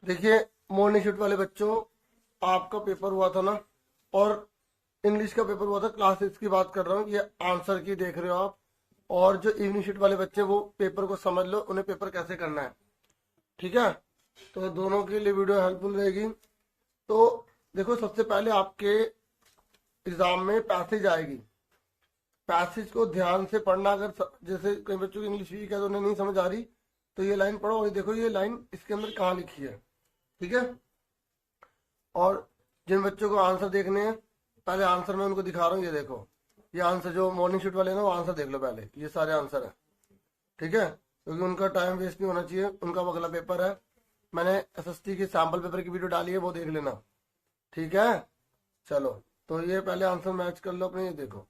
देखिए, morning shift वाले बच्चों, आपका पेपर हुआ था ना, और इंग्लिश का पेपर हुआ था। क्लास 6 की बात कर रहा हूँ, ये आंसर की देख रहे हो आप। और जो इवनिंग शिफ्ट वाले बच्चे, वो पेपर को समझ लो, उन्हें पेपर कैसे करना है। ठीक है, तो दोनों के लिए वीडियो हेल्पफुल रहेगी। तो देखो, सबसे पहले आपके एग्जाम में पैसेज आएगी। पैसेज को ध्यान से पढ़ना। अगर जैसे कई बच्चों की इंग्लिश वीक है तो उन्हें नहीं समझ आ रही, तो ये लाइन पढ़ो, और ये देखो ये लाइन इसके अंदर कहाँ लिखी है। ठीक है, और जिन बच्चों को आंसर देखने हैं, पहले आंसर मैं उनको दिखा रहा हूँ। ये देखो, ये आंसर जो मॉर्निंग शिफ्ट वाले हैं ना, वो आंसर देख लो पहले। ये सारे आंसर है। ठीक है, क्योंकि उनका टाइम वेस्ट नहीं होना चाहिए, उनका वो अगला पेपर है। मैंने एसएसटी की सैम्पल पेपर की वीडियो डाली है, वो देख लेना। ठीक है, चलो, तो ये पहले आंसर मैच कर लो अपने, ये देखो।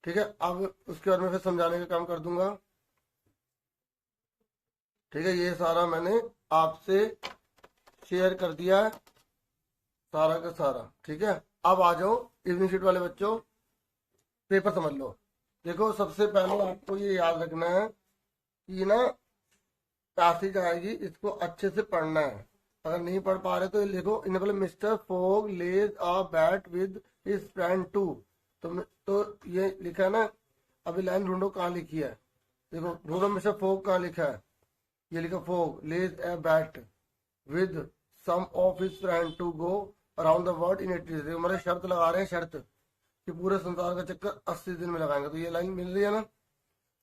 ठीक है, अब उसके बाद में फिर समझाने का काम कर दूंगा। ठीक है, ये सारा मैंने आपसे शेयर कर दिया है, सारा का सारा। ठीक है, अब आ जाओ इवनिंग शिफ्ट वाले बच्चों, पेपर समझ लो। देखो, सबसे पहले आपको ये याद रखना है कि ना, पैसेज आएगी, इसको अच्छे से पढ़ना है। अगर नहीं पढ़ पा रहे तो ये लिखो, इन्हें बोले Mister Fogg lays a bet with his friend to. तो ये लिखा है ना। अभी लाइन ढूंढो कहाँ लिखी है। देखो, ढूंढो मिस्टर फोग कहाँ लिखा है। ये लिखा, Fogg lays a bet with some of his friend to go around the world in 80 days. हमारे शर्त लगा रहे हैं, शर्त कि पूरे संसार का चक्कर 80 दिन में लगाएंगे। तो ये लाइन मिल रही है ना।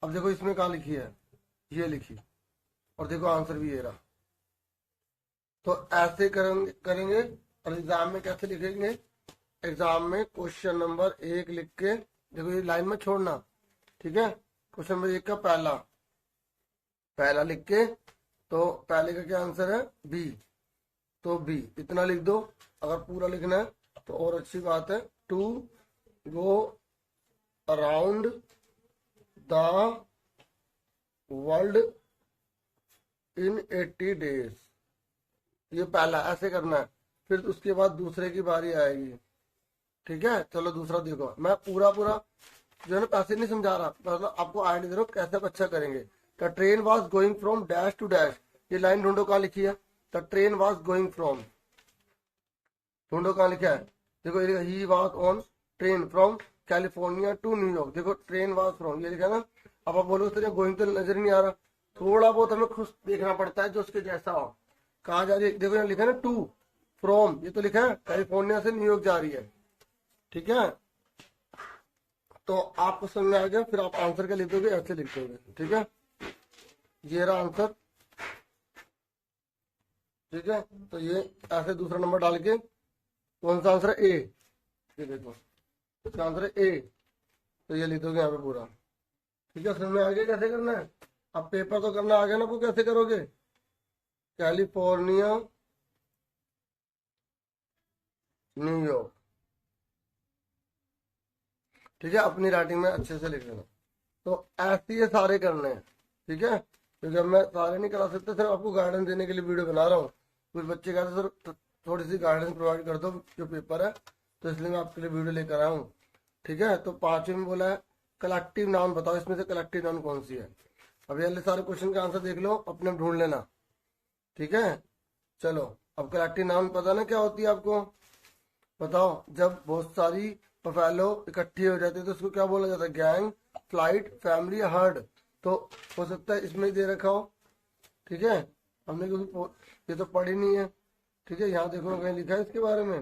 अब देखो इसमें कहाँ लिखी है, ये लिखी, और देखो आंसर भी ये रहा। तो ऐसे करेंगे। और एग्जाम में कैसे लिखेंगे, एग्जाम में क्वेश्चन नंबर 1 लिख के, देखो ये लाइन में छोड़ना। ठीक है, क्वेश्चन नंबर 1 का पहला पहला लिख के, तो पहले का क्या आंसर है, बी। तो बी इतना लिख दो। अगर पूरा लिखना है तो और अच्छी बात है, to go around the world in 80 days. ये पहला ऐसे करना है, फिर उसके बाद दूसरे की बारी आएगी। ठीक है, चलो दूसरा देखो। मैं पूरा पूरा जो है ना पैसे नहीं समझा रहा, मतलब आपको आइडिया दे रहा हूँ कैसे आप अच्छा करेंगे। The train was going from dash to dash. ये लाइन ढूंढो कहाँ लिखी है। The train was going from, ढूंढो कहाँ लिखा है। देखो ये ही was on train from California to New York. देखो ट्रेन वॉज फ्रॉम, ये लिखा ना। अब आप बोलो तो गोइंग तो नजर नहीं आ रहा, थोड़ा बहुत हमें खुद देखना पड़ता है जो उसके जैसा हो। कहाँ जा रही है, देखो यहाँ लिखा है ना, टू फ्रॉम, ये तो लिखा है कैलिफोर्निया से न्यूयॉर्क जा रही है। ठीक है, तो आपको समझ में आ गया, फिर आप आंसर क्या लिख दोगे, ऐसे लिख दोगे। ठीक है, ये रहा आंसर। ठीक है, तो ये ऐसे दूसरा नंबर डाल के, कौन सा आंसर है, ए। ये देखो, इसका आंसर है ए, तो ये लिख दोगे यहाँ पे पूरा। ठीक है, समझ में आ गया कैसे करना है। अब पेपर तो करना आ गया ना, आपको कैसे करोगे। California New York. ठीक है, अपनी राइटिंग में अच्छे से लिख लेना। तो ऐसे ये सारे करने हैं। ठीक है, क्योंकि अब मैं सारे नहीं करा सकता, सिर्फ आपको गाइडेंस देने के लिए वीडियो बना रहा हूँ। कुछ बच्चे कहते सर थोड़ी सी गाइडेंस प्रोवाइड कर दो जो पेपर है, तो इसलिए मैं आपके लिए वीडियो लेकर आया हूँ। ठीक है, तो 5वें में बोला है कलेक्टिव नाउन बताओ, इसमें से कलेक्टिव नाउन कौन सी है। अब ये सारे क्वेश्चन का आंसर देख लो, अपने ढूंढ लेना। ठीक है, चलो, अब कलेक्टिव नाउन पता ना क्या होती है आपको, बताओ। जब बहुत सारी बफेलो इकट्ठी हो जाती है तो उसको क्या बोला जाता है, गैंग, फ्लाइट, फैमिली, हर्ड। तो हो सकता है इसमें ही दे रखा हो। ठीक है, हमने क्योंकि ये तो पढ़ी नहीं है। ठीक है, यहाँ देखो कहीं लिखा है इसके बारे में,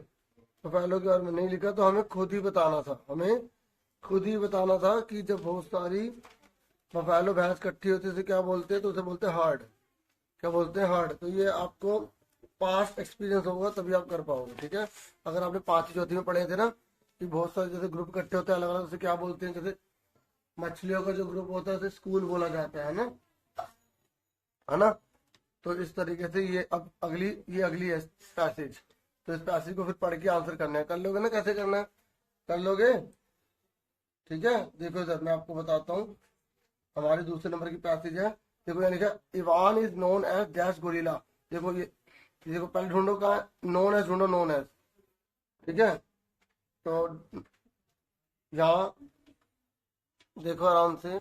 बफेलो के बारे में नहीं लिखा, तो हमें खुद ही बताना था। हमें खुद ही बताना था कि जब बहुत सारी बफेलो भैंस इकट्ठी होती है तो क्या बोलते हैं, तो उसे बोलते हैं हर्ड। क्या बोलते हैं, हर्ड। तो ये आपको पास्ट एक्सपीरियंस होगा तभी आप कर पाओगे। ठीक है, अगर आपने 5वीं चौथी में पढ़े थे ना कि बहुत सारे जैसे ग्रुप इकट्ठे होते हैं अलग अलग, उसे क्या बोलते हैं, जैसे मछलियों का जो ग्रुप होता है उसे स्कूल बोला जाता है ना, है ना। तो इस तरीके से ये अब अगली है पैसेज। तो इस पैसेज को फिर पढ़ के आंसर करना है। कर लोगे ना, कैसे करना है, कर लोगे। ठीक है, देखो इधर मैं आपको बताता हूँ। हमारी दूसरे नंबर की पैसेज है। देखो यहाँ लिखा, Ivan is known as dash gorilla. देखो ये देखो, पहले ढूंढो कहाँ, नोन एज ढूंढो, नोन एज। ठीक है, तो यहाँ देखो आराम से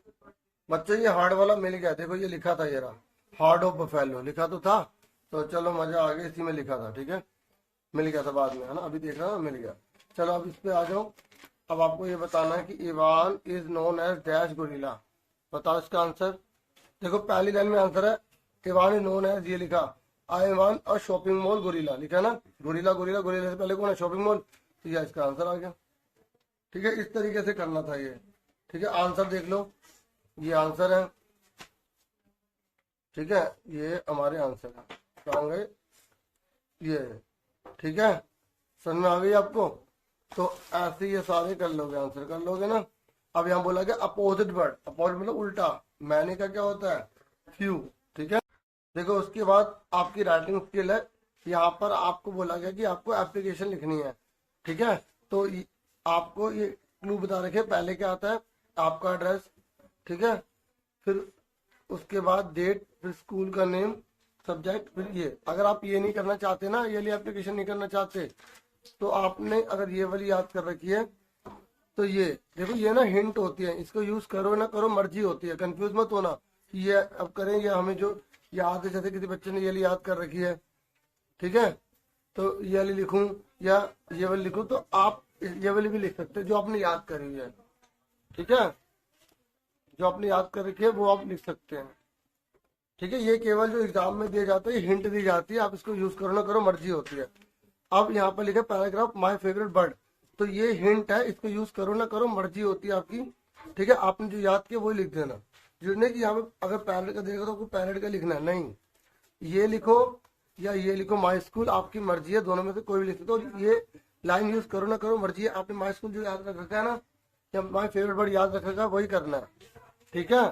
बच्चों, ये हार्ड वाला मिल गया। देखो ये लिखा था, ये रहा, हार्ड ऑफ बफेलो लिखा तो था। तो चलो मजा आ गया, इसी में लिखा था, ठीक है, मिल गया था बाद में, है ना, अभी देख रहा मिल गया। चलो अब इस पे आ जाओ। अब आपको ये बताना है कि Ivan is known as dash gorilla. बताओ इसका आंसर। देखो पहली लाइन में आंसर है इवान इज नोन एज, ये लिखा आई वन और शॉपिंग मॉल गोरिल्ला लिखा है ना, गोरिल्ला गोरिल्ला गोरिल्ला से पहले कौन है, शॉपिंग मॉल, तो ये इसका आंसर आ गया। ठीक है, इस तरीके से करना था ये। ठीक है, आंसर देख लो, ये आंसर है। ठीक है, ये हमारे आंसर है, कहाँ गए ये। ठीक है, समझ में आ गई आपको। तो ऐसे ये सारे कर लोगे, आंसर कर लोगे ना। अब यहाँ बोला गया अपोजिट वर्ड, अपोजिट मतलब उल्टा, मैंने का क्या होता है, फ्यू। ठीक है, देखो उसके बाद आपकी राइटिंग स्किल है। यहाँ पर आपको बोला गया कि आपको एप्लीकेशन लिखनी है। ठीक है, तो आपको ये क्लू बता रखे, पहले क्या आता है आपका एड्रेस, ठीक है, फिर उसके बाद डेट, फिर स्कूल का नेम, सब्जेक्ट, फिर ये। अगर आप ये नहीं करना चाहते ना, ये वाली एप्लीकेशन नहीं करना चाहते, तो आपने अगर ये वाली याद कर रखी है तो ये देखो, ये ना हिंट होती है, इसको यूज करो ना करो मर्जी होती है, कंफ्यूज मत होना कि ये अब करें, ये हमें जो याद है, जैसे किसी बच्चे ने ये वाली याद कर रखी है, ठीक है, तो ये वाली लिखूं या ये वाली लिखूं, तो आप ये वाली भी लिख सकते हैं जो आपने याद करी हुई है। ठीक है, जो आपने याद कर रखी है वो आप लिख सकते हैं। ठीक है, ये केवल जो एग्जाम में दिया जाता है, हिंट दी जाती है, आप इसको यूज करो ना करो मर्जी होती है। अब यहाँ पर लिखा पैराग्राफ माय फेवरेट बर्ड, तो ये हिंट है, इसको यूज करो ना करो मर्जी होती है आपकी। ठीक है, आपने जो याद किया वही लिख देना, जिसने कि यहाँ पे अगर पैरेट का देगा तो आपको पैरेट का लिखना है, नहीं ये लिखो या ये लिखो, माई स्कूल, आपकी मर्जी है, दोनों में से कोई भी लिख सकते हो। ये लाइन यूज करो ना करो मर्जी है, आपने माई स्कूल जो याद रख रखा है ना, या माई फेवरेट बर्ड याद रख रखा है, वही करना है। ठीक है,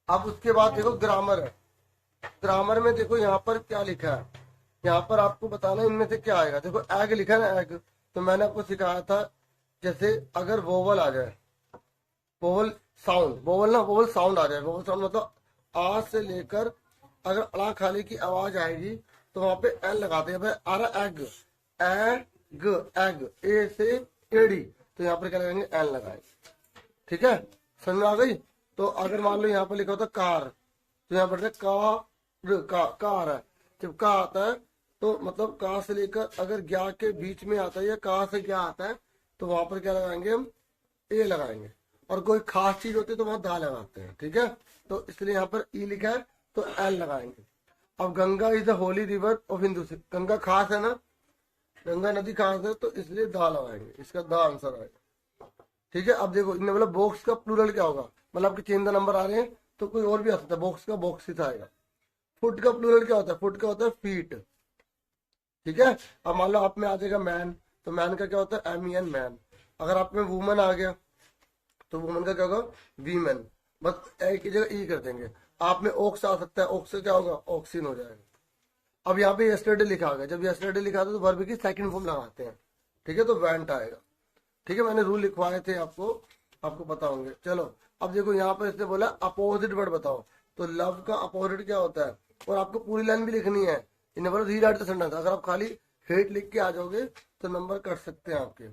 अब उसके बाद देखो ग्रामर है। ग्रामर में देखो यहाँ पर क्या लिखा है, यहाँ पर आपको बताना है इनमें से क्या आएगा। देखो एग लिखा है ना, एग, तो मैंने आपको सिखाया था, जैसे अगर वोवल आ जाए, वोवल साउंड, वोवल ना वोवल साउंड आ जाए, वोवल साउंड मतलब आ से लेकर अगर अड़ा खाली की आवाज आएगी तो वहां पे एल लगाते हैं। भाई आ रहा एग, एग, एग, ए से एडी, तो यहाँ पर क्या लगाएंगे, एल लगाएंगे। ठीक है, समझ में आ गई। तो अगर मान लो यहाँ पर लिखा होता कार, तो यहाँ पर कार है, जब का आता है तो मतलब का से लेकर अगर ज्ञा के बीच में आता है या का से क्या आता है, तो वहां पर क्या लगाएंगे, हम ए लगाएंगे। और कोई खास चीज होती है तो वहां दा लगाते हैं। ठीक है, तो इसलिए यहाँ पर ई लिखा है तो एल लगाएंगे। अब Ganga is the Holi river of Hindu, Ganga खास है ना, गंगा नदी खास है, तो इसलिए दा लगाएंगे, इसका दा आंसर आएगा। ठीक है, अब देखो इनमें मतलब बॉक्स का प्लूरल क्या होगा, मतलब आपके चेंज द नंबर आ रहे हैं तो कोई और भी आ सकता है, बॉक्स का बॉक्स ही था आएगा। फुट का प्लूरल क्या होता है, फुट का होता है फीट। ठीक है, अब मान लो आप में आ जाएगा मैन, तो मैन का क्या होता है, एम एन मैन। अगर आप में वुमन आ गया तो वुमन का क्या होगा, वीमेन, बस एक ही जगह ई कर देंगे। आप में ऑक्स आ सकता है, ऑक्स से क्या होगा, ऑक्सीन हो जाएगा। अब यहाँ पे यस्टरडे लिखा गया, जब यस्टरडे लिखा था तो वर्ब की सेकंड फॉर्म लगाते हैं। ठीक है, तो वेंट आएगा। ठीक है, मैंने रूल लिखवाए थे आपको पता होंगे। चलो अब देखो यहाँ पर इसने बोला अपोजिट वर्ड बताओ, तो लव का अपोजिट क्या होता है, और आपको पूरी लाइन भी लिखनी है। इन्हें बोला रीराइट द सेंटेंस, अगर आप खाली हेट लिख के आ जाओगे तो नंबर कट सकते हैं आपके।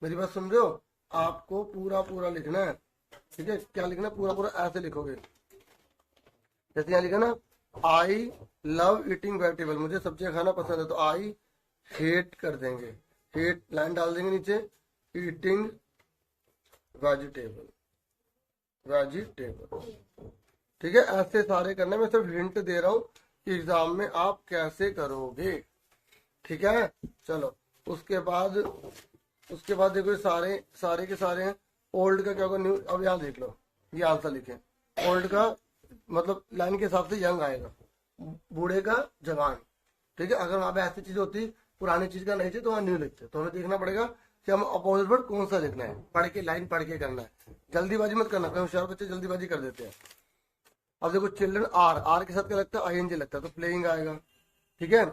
मेरी बात सुन रहे हो, आपको पूरा लिखना है। ठीक है, क्या लिखना है, पूरा ऐसे लिखोगे, जैसे यहाँ लिखा ना, आई लव ईटिंग वेजिटेबल, मुझे सब्जियां खाना पसंद है, तो आई हेट कर देंगे, हेट लाइन डाल देंगे नीचे, ईटिंग वेजिटेबल। ठीक है, ऐसे सारे करने में सिर्फ हिंट दे रहा हूँ कि एग्जाम में आप कैसे करोगे। ठीक है, चलो उसके बाद देखो सारे के सारे हैं। ओल्ड का क्या होगा, न्यू। अब यहाँ देख लो, ये आंसर लिखे, ओल्ड का मतलब लाइन के हिसाब से यंग आएगा, बूढ़े का जवान। ठीक है, अगर वहां पे ऐसी चीज होती पुरानी चीज का नहीं चाहिए तो वहां न्यू लिखते, तो हमें देखना पड़ेगा कि हम अपोजिट वर्ड कौन सा लिखना है, पढ़ के लाइन पढ़ के करना है, जल्दीबाजी मत करना, कहीं होशियार बच्चे जल्दीबाजी कर देते हैं। अब देखो चिल्ड्रन, आर के साथ क्या लगता है, आईएनजी लगता है, तो प्लेइंग आएगा। ठीक है,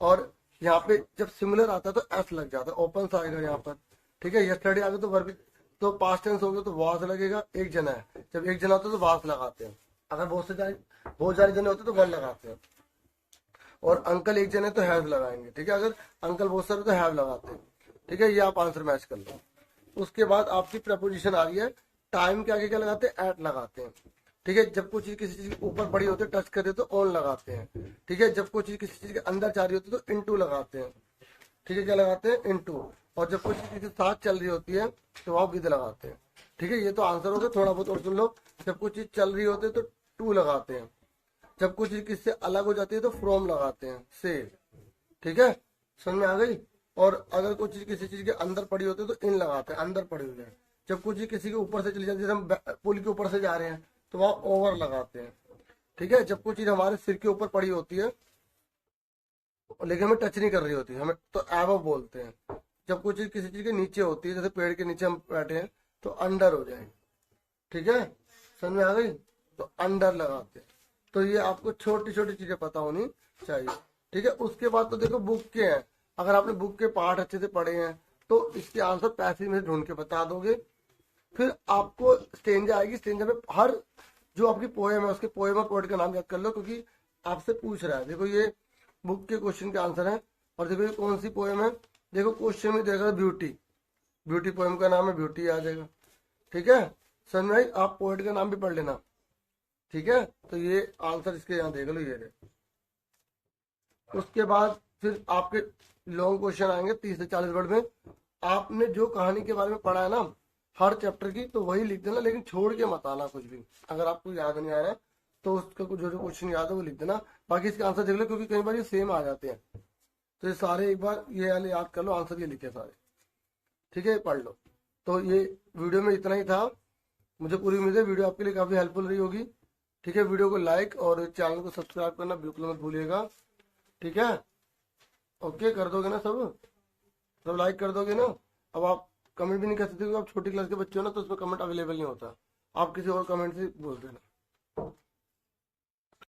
और यहाँ पे जब सिमिलर आता है तो एस लग जाता है, ओपन सा आएगा यहाँ पर। ठीक है, यस्टरडे आ गया तो वर्ब, तो पास्ट टेंस हो गया तो वास लगेगा, एक जना है, जब एक जना होता है तो वास लगाते हैं, अगर बहुत सारे जने होते तो वन लगाते हैं, और अंकल एक जने तो हैव लगाएंगे। ठीक है, अगर अंकल बहुत सारे तो हैव लगाते हैं। ठीक है, ये आप आंसर मैच कर लो। उसके बाद आपकी प्रपोजिशन आ रही है, टाइम के आगे क्या लगाते हैं, एट लगाते हैं। ठीक है, जब कोई चीज किसी चीज के ऊपर पड़ी होती है, टच करते तो ऑन लगाते हैं। ठीक है, जब कोई चीज किसी चीज के अंदर जा रही होती है तो इनटू लगाते हैं। ठीक है, क्या लगाते हैं? इनटू। और जब कोई चीज किसी के साथ चल रही होती है तो वहां विद लगाते हैं। ठीक है, ये तो आंसर हो गया। थोड़ा बहुत और सुन लो। जब कोई चीज चल रही होती है तो टू लगाते हैं। जब कोई चीज किससे अलग हो जाती है तो फ्रॉम लगाते हैं, से। ठीक है, समझ में आ गई। और अगर कोई चीज किसी चीज के अंदर पड़ी होती है तो इन लगाते हैं, अंदर पड़ी हुई है। जब कोई चीज किसी के ऊपर से चली जाती है, जैसे हम पुल के ऊपर से जा रहे हैं तो वहां ओवर लगाते हैं। ठीक है, जब कोई चीज हमारे सिर के ऊपर पड़ी होती है लेकिन हमें टच नहीं कर रही होती, हमें तो एबव बोलते हैं। जब कोई चीज किसी चीज के नीचे होती है, जैसे पेड़ के नीचे हम बैठे हैं तो अंडर हो जाए। ठीक है, समझ में आ गई। तो अंडर लगाते हैं। तो ये आपको छोटी छोटी चीजें पता होनी चाहिए। ठीक है, उसके बाद तो देखो बुक के हैं। अगर आपने बुक के पार्ट अच्छे से पढ़े हैं तो इसके आंसर पैसिव में ढूंढ के बता दोगे। फिर आपको स्टेंजा आएगी, स्टेंजा में हर जो आपकी पोएम है उसके पोएम और पोएट का नाम याद कर लो, क्योंकि आपसे पूछ रहा है। देखो ये बुक के क्वेश्चन के आंसर है। और देखो ये कौन सी पोएम है, देखो क्वेश्चन में देखा ब्यूटी, ब्यूटी पोएम का नाम है, ब्यूटी आ जाएगा। ठीक है, समझ में आई। आप पोएट का नाम भी पढ़ लेना। ठीक है, तो ये आंसर इसके यहाँ देख लो, ये रहे। उसके बाद फिर आपके लॉन्ग क्वेश्चन आएंगे 30 से 40 वर्ड में। आपने जो कहानी के बारे में पढ़ा है ना हर चैप्टर की, तो वही लिख देना, लेकिन छोड़ के मत आना कुछ भी। अगर आपको याद नहीं आ रहा है तो उसका जो जो क्वेश्चन याद है वो लिख देना। बाकी इसके आंसर देख लो, क्योंकि कई बार ये सेम आ जाते हैं। तो ये सारे एक बार ये वाले याद कर लो, आंसर ये लिखे सारे। ठीक है, पढ़ लो। तो ये वीडियो में इतना ही था। मुझे पूरी उम्मीद है वीडियो आपके लिए काफी हेल्पफुल रही होगी। ठीक है, वीडियो को लाइक और चैनल को सब्सक्राइब करना बिल्कुल मत भूलिएगा। ठीक है, ओके, कर दोगे ना सब? सब लाइक कर दोगे ना? अब आप कमेंट भी नहीं कर सकते क्योंकि आप छोटी क्लास के बच्चे हो ना, तो उसमें कमेंट अवेलेबल नहीं होता। आप किसी और कमेंट से बोल देना।